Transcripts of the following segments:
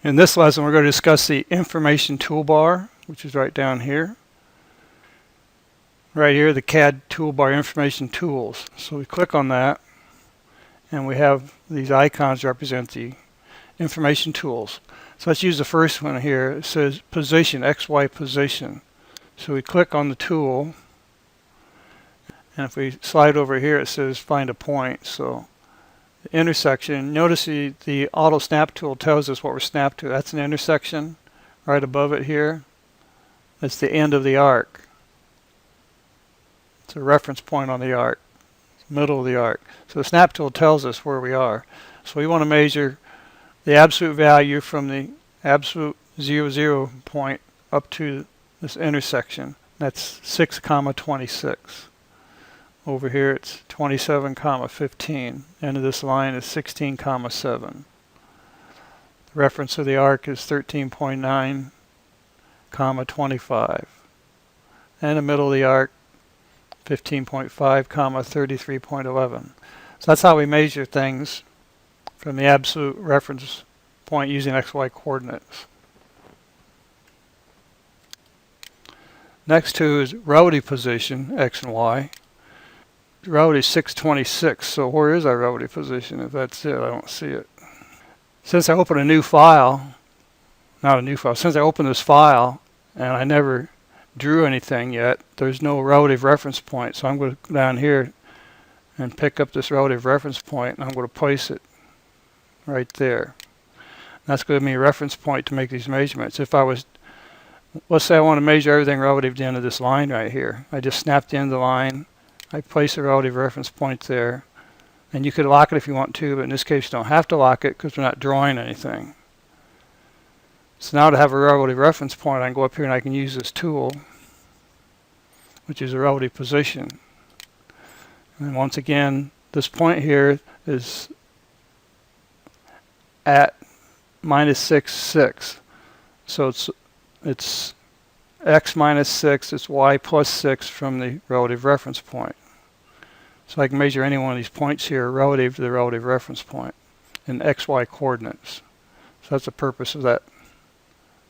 In this lesson, we're going to discuss the information toolbar, which is right down here. Right here, the CAD toolbar information tools. So we click on that, and we have these icons represent the information tools. So let's use the first one here. It says position, XY position. So we click on the tool, and if we slide over here, it says find a point. So the intersection, notice the auto snap tool tells us what we're snapped to. That's an intersection right above it here. That's the end of the arc. It's a reference point on the arc, middle of the arc. So the snap tool tells us where we are. So we want to measure the absolute value from the absolute 0, point up to this intersection. That's 6, 26. Over here it's 27, 15. End of this line is 16, 7. The reference of the arc is 13.9, 25. And the middle of the arc 15.5, 33.11. So that's how we measure things from the absolute reference point using XY coordinates. Next to is relative position, X and Y. Relative 626, so where is our relative position? If that's it, I don't see it. Since I open a new file, since I opened this file and I never drew anything yet, there's no relative reference point. So I'm going to go down here and pick up this relative reference point, and I'm going to place it right there. That's going to be a reference point to make these measurements. If I was, let's say I want to measure everything relative to the end of this line right here. I just snap the end of the line. I place a relative reference point there, and you could lock it if you want to, but in this case you don't have to lock it because we're not drawing anything. So now to have a relative reference point, I can go up here and I can use this tool, which is a relative position. And once again, this point here is at -6, 6. So it's X -6, it's Y +6 from the relative reference point. So I can measure any one of these points here relative to the relative reference point in XY coordinates. So that's the purpose of that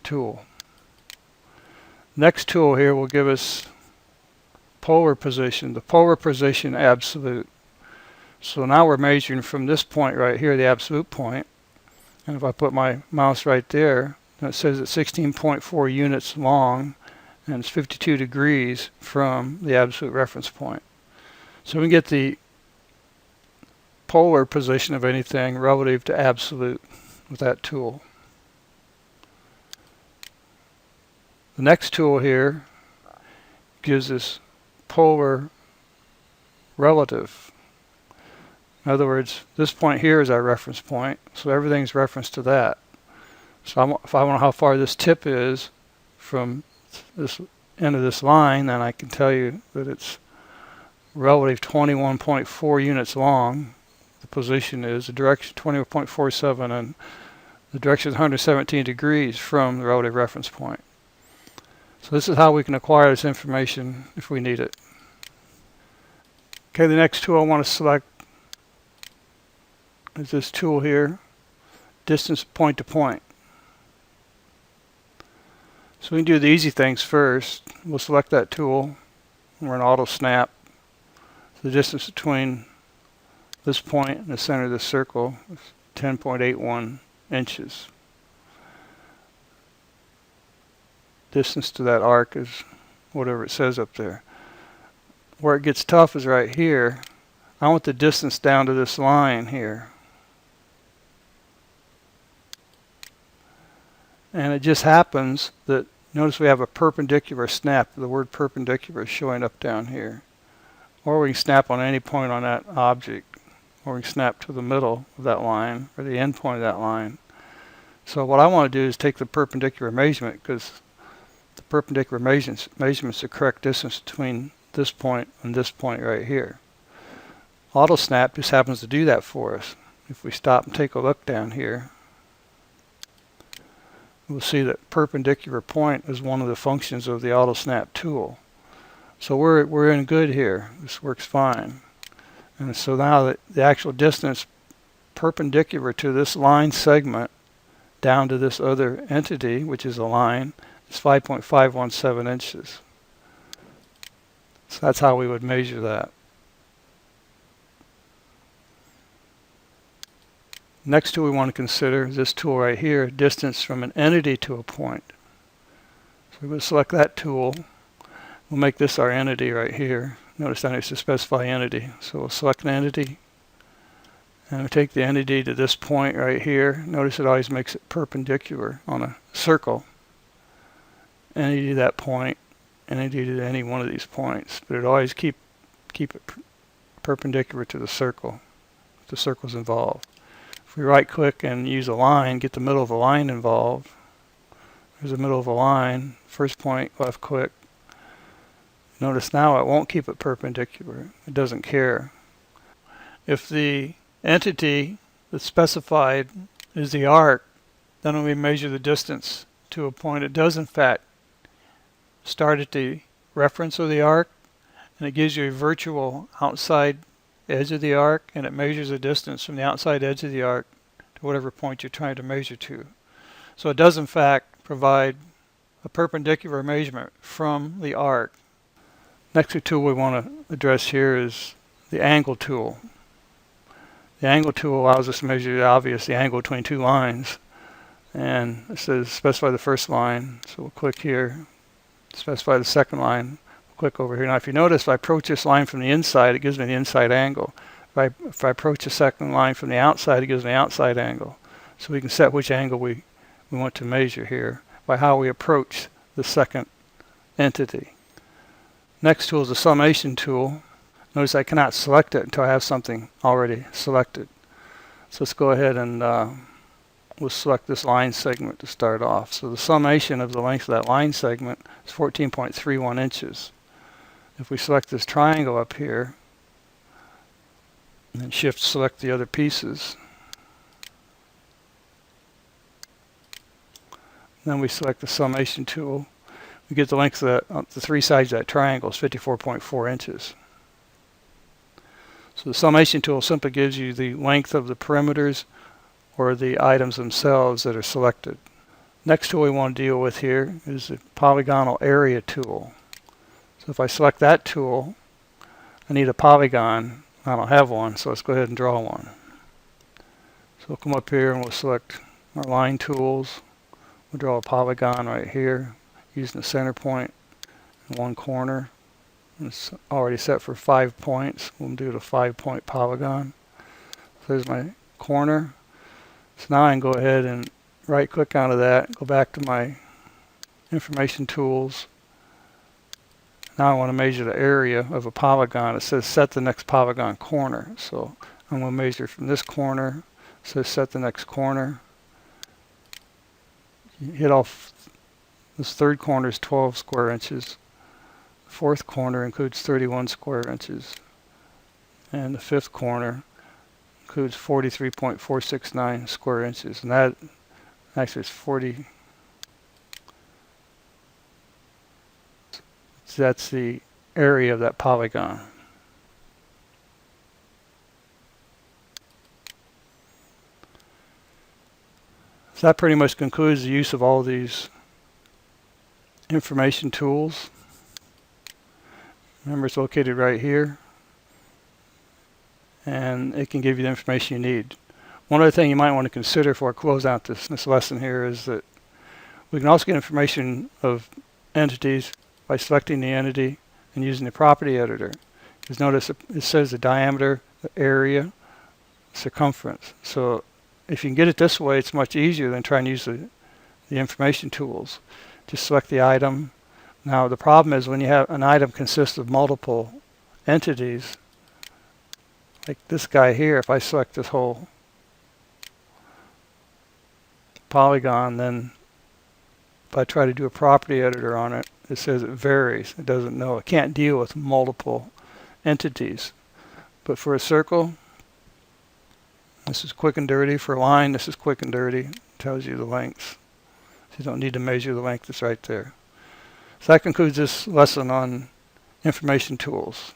tool. Next tool here will give us polar position, the polar position absolute. So now we're measuring from this point right here, the absolute point. And if I put my mouse right there, it says it's 16.4 units long, and it's 52 degrees from the absolute reference point. So we get the polar position of anything relative to absolute with that tool. The next tool here gives us polar relative. In other words, this point here is our reference point, so everything's referenced to that. So if I want to know how far this tip is from this end of this line, then I can tell you that it's relative 21.4 units long. The position is the direction 21.47, and the direction is 117 degrees from the relative reference point. So this is how we can acquire this information if we need it. Okay, the next tool I want to select is this tool here, distance point to point. So we can do the easy things first. We'll select that tool. We're in auto snap. The distance between this point and the center of the circle is 10.81 inches. Distance to that arc is whatever it says up there. Where it gets tough is right here. I want the distance down to this line here. And it just happens that, notice we have a perpendicular snap. The word perpendicular is showing up down here. Or we can snap on any point on that object. Or we can snap to the middle of that line, or the end point of that line. So what I want to do is take the perpendicular measurement, because the perpendicular measurement is the correct distance between this point and this point right here. Auto snap just happens to do that for us. If we stop and take a look down here, we'll see that perpendicular point is one of the functions of the auto snap tool. So we're in good here. This works fine. And so now the actual distance perpendicular to this line segment down to this other entity, which is a line, is 5.517 inches. So that's how we would measure that. Next tool we want to consider is this tool right here, distance from an entity to a point. So we're going to select that tool. We'll make this our entity right here. Notice down here it says specify entity. So we'll select an entity. And we'll take the entity to this point right here. Notice it always makes it perpendicular on a circle. Entity to that point, entity to any one of these points. But it always keep it perpendicular to the circle if the circle's involved. If we right click and use a line, get the middle of a line involved. There's the middle of a line, first point, left click. Notice now it won't keep it perpendicular. It doesn't care. If the entity that's specified is the arc, then when we measure the distance to a point, it does in fact start at the reference of the arc, and it gives you a virtual outside edge of the arc, and it measures the distance from the outside edge of the arc to whatever point you're trying to measure to. So it does in fact provide a perpendicular measurement from the arc. Next tool we want to address here is the angle tool. The angle tool allows us to measure the angle between two lines. And it says specify the first line. So we'll click here, specify the second line. Click over here. Now if you notice, if I approach this line from the inside, it gives me the inside angle. If I approach the second line from the outside, it gives me the outside angle. So we can set which angle we want to measure here by how we approach the second entity. Next tool is the summation tool. Notice I cannot select it until I have something already selected. So let's go ahead and we'll select this line segment to start off. So the summation of the length of that line segment is 14.31 inches. If we select this triangle up here, and then shift select the other pieces, then we select the summation tool, we get the length of the three sides of that triangle is 54.4 inches. So the summation tool simply gives you the length of the perimeters or the items themselves that are selected. Next tool we want to deal with here is the polygonal area tool. So if I select that tool, I need a polygon. I don't have one, so let's go ahead and draw one. So we'll come up here and we'll select our line tools. We'll draw a polygon right here using the center point in one corner. It's already set for 5 points. We'll do the 5-point polygon. So there's my corner. So now I can go ahead and right click onto that, go back to my information tools. Now I want to measure the area of a polygon. It says set the next polygon corner. So I'm going to measure from this corner. It says set the next corner. You hit off this third corner is 12 square inches. The fourth corner includes 31 square inches. And the fifth corner includes 43.469 square inches. And that actually is 40. So that's the area of that polygon. So that pretty much concludes the use of all these information tools. Remember, it's located right here, and it can give you the information you need. One other thing you might want to consider before I close out this lesson here is that we can also get information of entities by selecting the entity and using the property editor. Because notice it says the diameter, the area, circumference. So if you can get it this way, it's much easier than trying to use the information tools. Just select the item. Now the problem is when you have an item consists of multiple entities, like this guy here, if I select this whole polygon, then if I try to do a property editor on it, it says it varies. It doesn't know. It can't deal with multiple entities. But for a circle, this is quick and dirty. For a line, this is quick and dirty. It tells you the lengths. So you don't need to measure the length. It's right there. So that concludes this lesson on information tools.